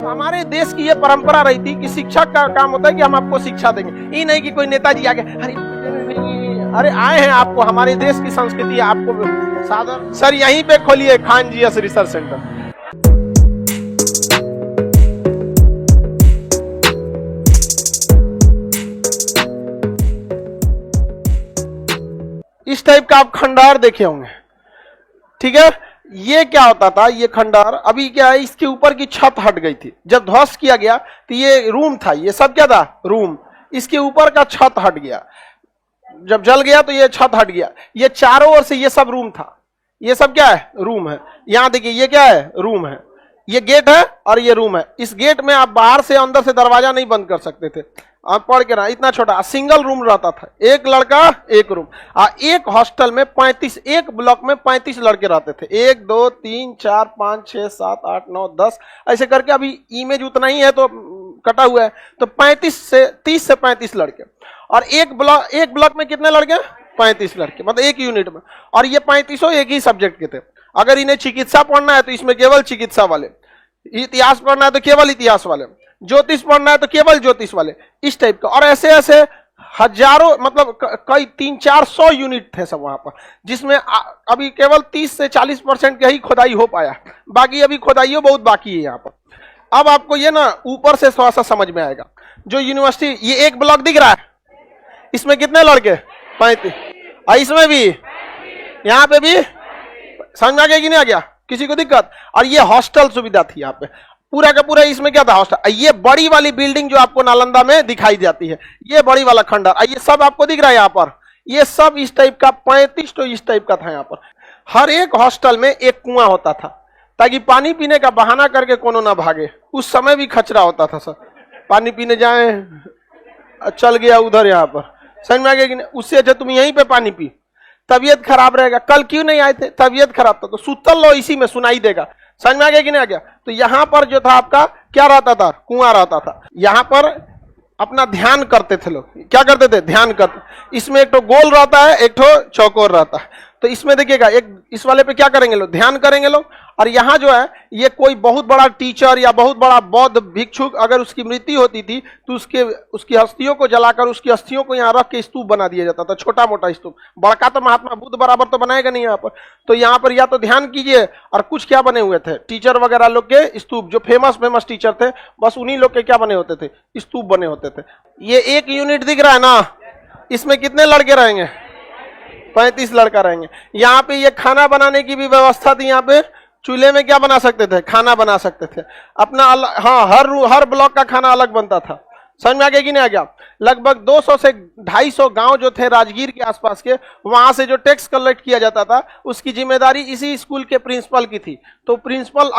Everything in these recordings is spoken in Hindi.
हमारे देश की ये परंपरा रही थी कि शिक्षक का काम होता है कि हम आपको शिक्षा देंगे, ये नहीं कि कोई नेताजी आगे अरे आए हैं आपको, हमारे देश की संस्कृति आपको सादर। सर यहीं पे खोलिए खान जी रिसर्च सेंटर। इस टाइप का आप खंडहर देखे होंगे, ठीक है। ये क्या होता था, ये खंडहर अभी क्या है, इसके ऊपर की छत हट गई थी जब ध्वस्त किया गया, तो ये रूम था, ये सब क्या था, रूम। इसके ऊपर का छत हट गया, जब जल गया तो ये छत हट गया, ये चारों ओर से ये सब रूम था, ये सब क्या है, रूम है। यहां देखिए ये क्या है, रूम है, ये गेट है और ये रूम है। इस गेट में आप बाहर से अंदर से दरवाजा नहीं बंद कर सकते थे, आप पढ़ के रहा, इतना छोटा सिंगल रूम रहता था, एक लड़का एक रूम। एक हॉस्टल में 35, एक ब्लॉक में 35 लड़के रहते थे, 1 2 3 4 5 6 7 8 9 10 ऐसे करके। अभी इमेज उतना ही है तो कटा हुआ है, तो 30 से 35 लड़के। और एक ब्लॉक में कितने लड़के, 35 लड़के, मतलब एक यूनिट में। और ये 35 एक ही सब्जेक्ट के थे। अगर इन्हें चिकित्सा पढ़ना है तो इसमें केवल चिकित्सा वाले, इतिहास पढ़ना है तो केवल इतिहास वाले, ज्योतिष पढ़ना है तो केवल ज्योतिष वाले, इस टाइप का। और ऐसे ऐसे हजारों, मतलब कई 300-400 यूनिट थे सब वहां पर, जिसमें अभी केवल 30 से 40% का ही खुदाई हो पाया, बाकी अभी खुदाई बहुत बाकी है यहाँ पर। अब आपको ये ना ऊपर से थोड़ा सा समझ में आएगा। जो यूनिवर्सिटी, ये एक ब्लॉक दिख रहा है, इसमें कितने लड़के, 35, और इसमें भी, यहाँ पे भी, समझ में आ गया कि नहीं आ गया, किसी को दिक्कत। और ये हॉस्टल सुविधा थी यहाँ पे, पूरा का पूरा इसमें क्या था, हॉस्टल। ये बड़ी वाली बिल्डिंग जो आपको नालंदा में दिखाई जाती है, ये बड़ी वाला खंडहर, ये सब आपको दिख रहा है यहाँ पर, ये सब इस टाइप का 35 तो इस टाइप का था यहाँ पर। हर एक हॉस्टल में एक कुआं होता था, ताकि पानी पीने का बहाना करके कोनो ना भागे। उस समय भी खचरा होता था सर, पानी पीने जाए, चल गया उधर यहाँ पर, समझ में आ गया कि नहीं। उससे अच्छा तुम यहीं पे पानी पी, तबीयत खराब रहेगा। कल क्यों नहीं आए थे, तबीयत खराब था, तो सुतल लो इसी में, सुनाई देगा। समझ में आ गया कि नहीं आ गया। तो यहाँ पर जो था आपका क्या रहता था, कुआं रहता था। यहाँ पर अपना ध्यान करते थे लोग, क्या करते थे, ध्यान करते। इसमें एक तो गोल रहता है, एक तो चौकोर रहता है। तो इसमें देखिएगा, एक इस वाले पे क्या करेंगे लोग, ध्यान करेंगे लोग। और यहाँ जो है, ये कोई बहुत बड़ा टीचर या बहुत बड़ा बौद्ध भिक्षुक अगर उसकी मृत्यु होती थी तो उसकी अस्थियों को जलाकर उसकी अस्थियों को यहाँ रख के स्तूप बना दिया जाता था, छोटा मोटा स्तूप। बड़का तो महात्मा बुद्ध बराबर तो बनाएगा नहीं यहाँ पर। तो यहाँ पर या तो ध्यान कीजिए, और कुछ क्या बने हुए थे, टीचर वगैरह लोग के स्तूप, जो फेमस टीचर थे, बस उन्हीं लोग के क्या बने होते थे, स्तूप बने होते थे। ये एक यूनिट दिख रहा है ना, इसमें कितने लड़के रहेंगे, 35 लड़का रहेंगे। यहाँ पे ये खाना बनाने की भी व्यवस्था थी। यहाँ पे चूल्हे में क्या बना सकते थे, खाना बना सकते थे अपना अलग। हाँ, हर ब्लॉक का खाना अलग बनता था। समझ में आ गया कि नहीं आ गया। लगभग 200 से 250 गांव जो थे राजगीर के आसपास के, वहां से जो टैक्स कलेक्ट किया जाता था उसकी जिम्मेदारी इसी स्कूल के प्रिंसिपल की थी। तो प्रिंसिपल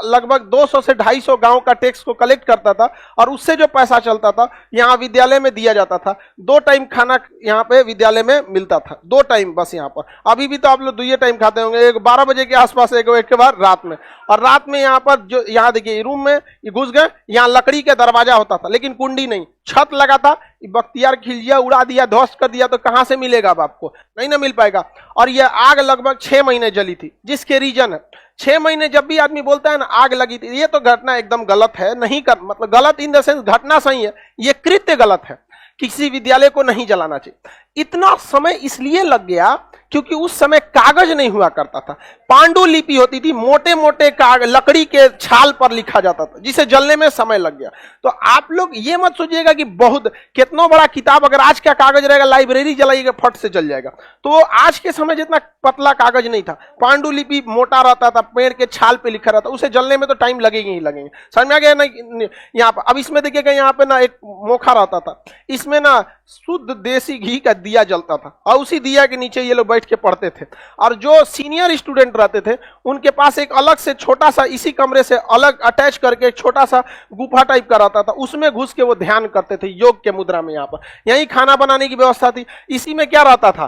लगभग 200 से 250 गांव का टैक्स को कलेक्ट करता था, और उससे जो पैसा चलता था यहाँ विद्यालय में दिया जाता था। 2 टाइम खाना यहाँ पे विद्यालय में मिलता था, 2 टाइम बस यहाँ पर। अभी भी तो आप लोग 2 टाइम खाते होंगे, एक 12 बजे के आसपास, एक के बाद रात में। और रात में यहाँ पर जो, यहाँ देखिए रूम में घुस गए, यहाँ लकड़ी का दरवाजा होता था, लेकिन कुंडी नहीं, छत लगा था। बख्तियार खिलजिया उड़ा दिया, ध्वस्त कर दिया, तो कहां से मिलेगा अब आपको, नहीं ना मिल पाएगा। और यह आग लगभग 6 महीने जली थी, जिसके रीजन है 6 महीने। जब भी आदमी बोलता है ना आग लगी थी, ये तो घटना एकदम गलत है, नहीं कर, मतलब गलत इन द सेंस, घटना सही है, ये कृत्य गलत है। किसी विद्यालय को नहीं जलाना चाहिए। इतना समय इसलिए लग गया क्योंकि उस समय कागज नहीं हुआ करता था, पांडुलिपि होती थी, मोटे मोटे लकड़ी के छाल पर लिखा जाता था, जिसे जलने में समय लग गया। तो आप लोग ये मत सोचिएगा कि बहुत कितना बड़ा किताब, अगर आज का कागज रहेगा, लाइब्रेरी जलाइएगा, फट से जल जाएगा। तो आज के समय जितना पतला कागज नहीं था, पांडुलिपि मोटा रहता था, पेड़ के छाल पे लिखा रहता, उसे जलने में तो टाइम लगेंगे ही लगेंगे। समझ में आ गया ना यहाँ पर। अब इसमें देखिएगा, यहाँ पे ना एक मोखा रहता था, इसमें ना शुद्ध देसी घी का दिया जलता था, और उसी दिया के नीचे ये लोग बैठ के पढ़ते थे। और जो सीनियर स्टूडेंट रहते थे उनके पास एक अलग से छोटा सा, इसी कमरे से अलग अटैच करके एक छोटा सा गुफा टाइप का रहता था, उसमें घुस के वो ध्यान करते थे योग के मुद्रा में। यहाँ पर यही खाना बनाने की व्यवस्था थी। इसी में क्या रहता था,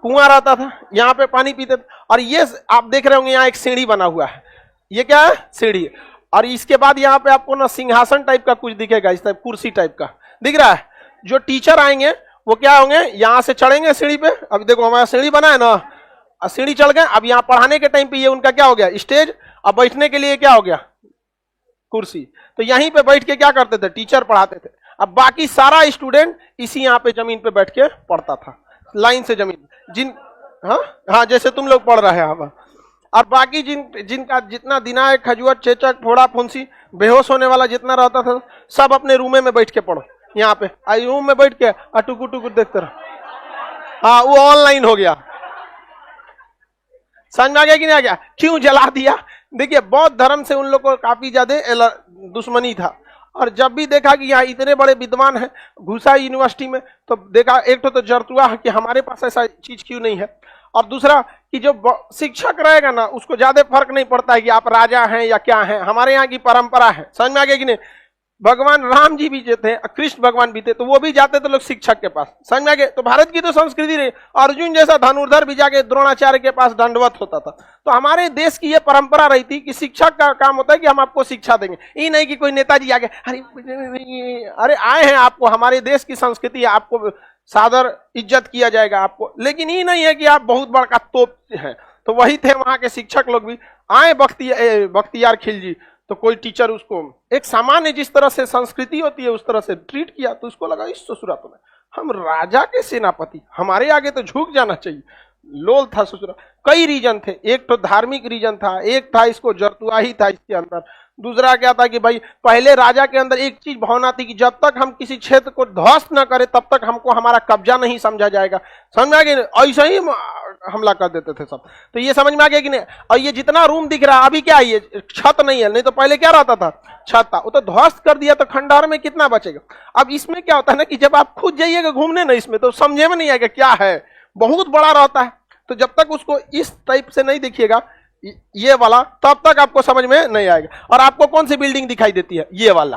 कुआं रहता था, यहाँ पे पानी पीते थे। और ये आप देख रहे होंगे, यहाँ एक सीढ़ी बना हुआ है, ये क्या है, सीढ़ी। और इसके बाद यहाँ पे आपको ना सिंहासन टाइप का कुछ दिखेगा, इस टाइप कुर्सी टाइप का दिख रहा है। जो टीचर आएंगे वो क्या होंगे, यहां से चढ़ेंगे सीढ़ी पे। अभी देखो हमारा सीढ़ी बना है ना, सीढ़ी चढ़ गए। अब यहाँ पढ़ाने के टाइम पे ये उनका क्या हो गया, स्टेज। अब बैठने के लिए क्या हो गया, कुर्सी। तो यहीं पे बैठ के क्या करते थे, टीचर पढ़ाते थे। अब बाकी सारा स्टूडेंट इसी यहाँ पे जमीन पे बैठ के पढ़ता था, लाइन से जमीन जिन, हाँ हाँ जैसे तुम लोग पढ़ रहे हैं। और बाकी जिनका जितना दिनाए, खजुआर, चेचक, फोड़ा, फुंसी, बेहोश होने वाला जितना रहता था, सब अपने रूमे में बैठ के पढ़ो। यहाँ पे आई रूम में बैठ के टुकुर टुकुर देखते रहो। हाँ वो ऑनलाइन हो गया। समझ में आ गया कि नहीं आ गया? क्यों जला दिया? देखिए बौद्ध धर्म से उन लोग को काफी ज्यादा दुश्मनी था, और जब भी देखा कि यहाँ इतने बड़े विद्वान हैं, घुसा यूनिवर्सिटी में, तो देखा एक तो जरतुआ है कि हमारे पास ऐसा चीज क्यों नहीं है, और दूसरा कि जो शिक्षक रहेगा ना उसको ज्यादा फर्क नहीं पड़ता है कि आप राजा हैं या क्या हैं, हमारे यहाँ की परंपरा है। समझ में आ गया कि नहीं? भगवान राम जी भी जो थे, कृष्ण भगवान भी थे, तो वो भी जाते थे लोग शिक्षक के पास। समझ में आ गया? तो भारत की तो संस्कृति रही, अर्जुन जैसा धनुर्धर भी जाके द्रोणाचार्य के पास दंडवत होता था। तो हमारे देश की ये परंपरा रही थी कि शिक्षक का काम होता है कि हम आपको शिक्षा देंगे, ये नहीं कि कोई नेताजी आगे अरे आए हैं, आपको हमारे देश की संस्कृति है, आपको सादर इज्जत किया जाएगा आपको, लेकिन ये नहीं है कि आप बहुत बड़ा तोप हैं। तो वही थे वहां के शिक्षक लोग भी। आए बख्तियार खिलजी, तो कोई टीचर उसको एक सामान्य जिस तरह से संस्कृति होती है उस तरह से ट्रीट किया, तो उसको लगा इस ससुरात में हम राजा के सेनापति, हमारे आगे तो झुक जाना चाहिए। लोल था ससुरा। कई रीजन थे, एक तो धार्मिक रीजन था, एक था इसको जरतुआ ही था इसके अंदर, दूसरा क्या था कि भाई पहले राजा के अंदर एक चीज भावना थी कि जब तक हम किसी क्षेत्र को ध्वस्त न करें तब तक हमको हमारा कब्जा नहीं समझा जाएगा। समझ में आ गया? ऐसा ही हमला कर देते थे सब। तो ये समझ में आ गया कि नहीं? और ये जितना रूम दिख रहा है अभी क्या है, ये छत नहीं है, नहीं तो पहले क्या रहता था, छत था, वो तो ध्वस्त कर दिया, तो खंडहर में कितना बचेगा। अब इसमें क्या होता है ना कि जब आप खुद जाइएगा घूमने ना इसमें, तो समझे में नहीं आएगा क्या है, बहुत बड़ा रहता है। तो जब तक उसको इस टाइप से नहीं देखिएगा ये वाला, तब तक आपको समझ में नहीं आएगा। और आपको कौन सी बिल्डिंग दिखाई देती है? ये वाला।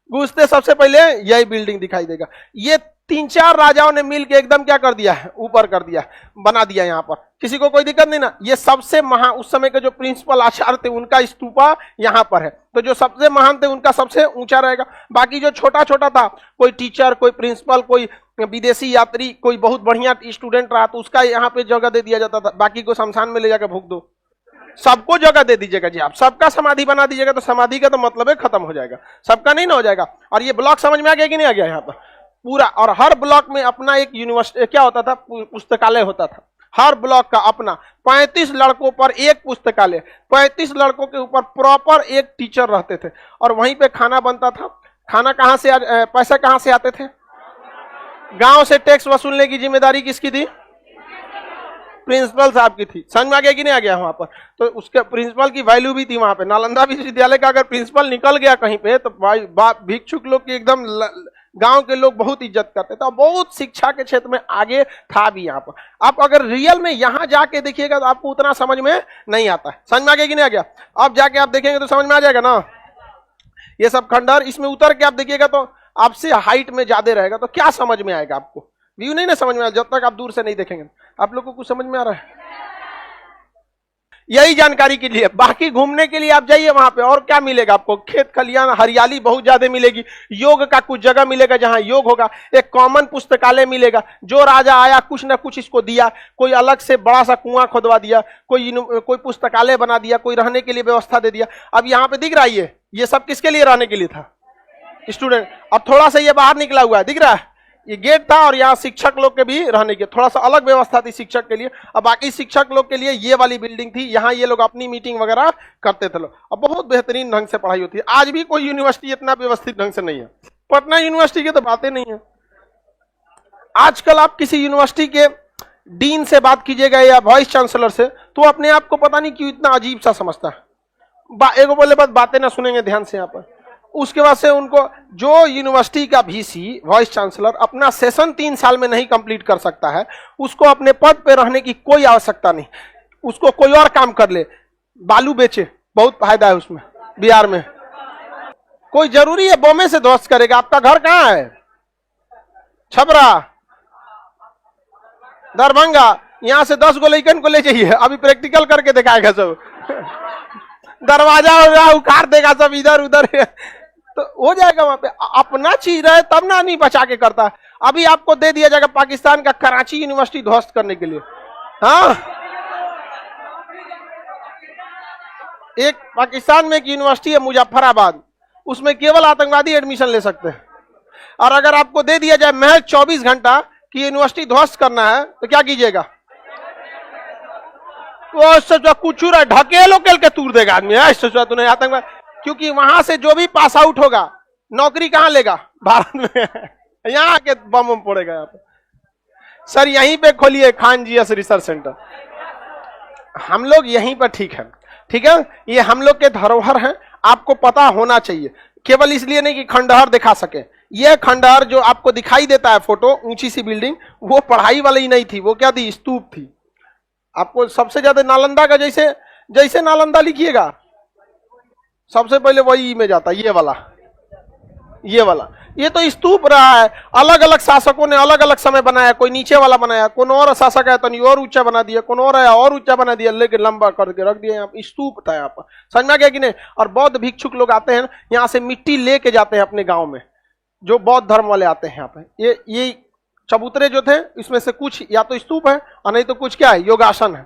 घुसते सबसे पहले यही बिल्डिंग दिखाई देगा। ये 3-4 राजाओं ने मिलकर एकदम क्या कर दिया है, ऊपर कर दिया, बना दिया। यहाँ पर किसी को कोई दिक्कत नहीं ना। ये सबसे महान उस समय के जो प्रिंसिपल आचार्य थे उनका स्तूपा यहाँ पर है, तो जो सबसे महान थे उनका सबसे ऊंचा रहेगा। बाकी जो छोटा छोटा था, कोई टीचर, कोई प्रिंसिपल, कोई विदेशी यात्री, कोई बहुत बढ़िया स्टूडेंट रहा, तो उसका यहाँ पे जगह दे दिया जाता था। बाकी को शमशान में ले जाकर फूंक दो, सबको जगह दे दीजिएगा जी। आप सबका समाधि बना दीजिएगा, तो समाधि का तो मतलब है खत्म हो जाएगा, सबका नहीं ना हो जाएगा। और ये ब्लॉक समझ में आ गया कि नहीं आ गया? यहाँ पर पूरा, और हर ब्लॉक में अपना एक यूनिवर्सिटी क्या होता था, पुस्तकालय होता था। हर ब्लॉक का अपना 35 लड़कों पर एक पुस्तकालय, 35 लड़कों के ऊपर प्रॉपर एक टीचर रहते थे, और वहीं पे खाना बनता था। खाना कहां से, पैसे कहां से आते थे? गांव से टैक्स वसूलने की जिम्मेदारी किसकी थी? प्रिंसिपल साहब की थी। समझ में आ गया कि नहीं आ गया? वहां पर तो उसके प्रिंसिपल की वैल्यू भी थी। वहां पे नालंदा विश्वविद्यालय का अगर प्रिंसिपल निकल गया कहीं पे, तो भिक्षुक लोग की एकदम गांव के लोग बहुत इज्जत करते थे। बहुत शिक्षा के क्षेत्र में आगे था भी यहाँ पर। आप अगर रियल में यहाँ जाके देखिएगा तो आपको उतना समझ में नहीं आता है। समझ में आ गया कि नहीं आ गया? अब जाके आप देखेंगे तो समझ में आ जाएगा ना। ये सब खंडहर, इसमें उतर के आप देखिएगा तो आपसे हाइट में ज्यादा रहेगा, तो क्या समझ में आएगा आपको? व्यू नहीं ना समझ में आएगा जब तक आप दूर से नहीं देखेंगे। आप लोगों को कुछ समझ में आ रहा है? यही जानकारी के लिए, बाकी घूमने के लिए आप जाइए वहां पे, और क्या मिलेगा आपको? खेत खलियान, हरियाली बहुत ज्यादा मिलेगी। योग का कुछ जगह मिलेगा जहां योग होगा। एक कॉमन पुस्तकालय मिलेगा, जो राजा आया कुछ ना कुछ इसको दिया। कोई अलग से बड़ा सा कुआं खोदवा दिया, कोई पुस्तकालय बना दिया, कोई रहने के लिए व्यवस्था दे दिया। अब यहाँ पे दिख रहा है ये सब किसके लिए रहने के लिए था? स्टूडेंट। अब थोड़ा सा ये बाहर निकला हुआ है, दिख रहा है? ये गेट था, और यहाँ शिक्षक लोग के भी रहने के थोड़ा सा अलग व्यवस्था थी शिक्षक के लिए। अब बाकी शिक्षक लोग के लिए ये वाली बिल्डिंग थी, यहाँ ये लोग अपनी मीटिंग वगैरह करते थे लोग। अब बहुत बेहतरीन ढंग से पढ़ाई होती है। आज भी कोई यूनिवर्सिटी इतना व्यवस्थित ढंग से नहीं है। पटना यूनिवर्सिटी की तो बातें नहीं है। आजकल आप किसी यूनिवर्सिटी के डीन से बात कीजिएगा या वाइस चांसलर से, तो अपने आप को पता नहीं क्यों इतना अजीब सा समझता है। एगो बोले बस बातें ना सुनेंगे ध्यान से यहाँ पर। उसके बाद से उनको, जो यूनिवर्सिटी का वीसी वाइस चांसलर अपना सेशन 3 साल में नहीं कंप्लीट कर सकता है, उसको अपने पद पे रहने की कोई आवश्यकता नहीं। उसको कोई और काम कर ले, बालू बेचे, बहुत फायदा है उसमें। बिहार में कोई जरूरी है बॉम्बे से ध्वस्त करेगा? आपका घर कहाँ है? छपरा, दरभंगा। यहां से 10 गो लड़कन को ले जाइए, अभी प्रैक्टिकल करके दिखाएगा सब। दरवाजा उखाड़ देगा सब इधर उधर, तो हो जाएगा। वहां पे अपना चीज रहे तब ना नहीं बचा के करता है। अभी आपको दे दिया जाएगा पाकिस्तान का कराची यूनिवर्सिटी ध्वस्त करने के लिए। हाँ एक पाकिस्तान में एक यूनिवर्सिटी है मुजफ्फराबाद, उसमें केवल आतंकवादी एडमिशन ले सकते हैं। और अगर आपको दे दिया जाए महज 24 घंटा कि यूनिवर्सिटी ध्वस्त करना है तो क्या कीजिएगा? वो कुछ ढकेलो केल के तूर देगा आदमी, तूने आतंकवाद। क्योंकि वहां से जो भी पास आउट होगा नौकरी कहां लेगा? भारत में। यहाँ आके बम फोड़ेगा यहाँ पे। सर यहीं पे खोलिए खान जीएस रिसर्च सेंटर। हम लोग यहीं पर ठीक है, ठीक है। ये हम लोग के धरोहर हैं, आपको पता होना चाहिए। केवल इसलिए नहीं कि खंडहर दिखा सके। यह खंडहर जो आपको दिखाई देता है फोटो, ऊंची सी बिल्डिंग, वो पढ़ाई वाली ही नहीं थी, वो क्या थी? स्तूप थी। आपको सबसे ज्यादा नालंदा का जैसे नालंदा लिखिएगा सबसे पहले वही में जाता है, ये वाला। ये तो स्तूप रहा है। अलग अलग शासकों ने अलग अलग समय बनाया, कोई नीचे वाला बनाया, कौन और शासक है तो और ऊंचा बना दिया, कौन और आया और ऊंचा बना दिया, लेकिन लंबा करके रख दिया। यहाँ पे स्तूप था यहाँ पर, समझ में आ गया कि नहीं? और बौद्ध भिक्षुक लोग आते हैं यहाँ से मिट्टी लेके जाते हैं अपने गाँव में, जो बौद्ध धर्म वाले आते हैं यहाँ पे। ये चबूतरे जो थे इसमें से कुछ या तो स्तूप है और नहीं तो कुछ क्या है, योगासन है।